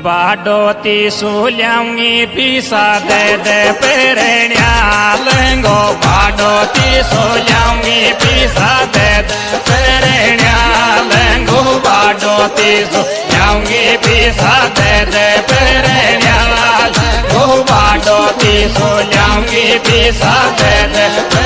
बाडोती सोल्याऊंगी पीसा दे पेरण्या लंगो बाडोती सोल्याऊंगी पीसा दे पेरण्या लंगो बाडोती सोल्याऊंगी पीसा दे पेरण्या लंगो बाडोती सोल्याऊंगी पीसा दे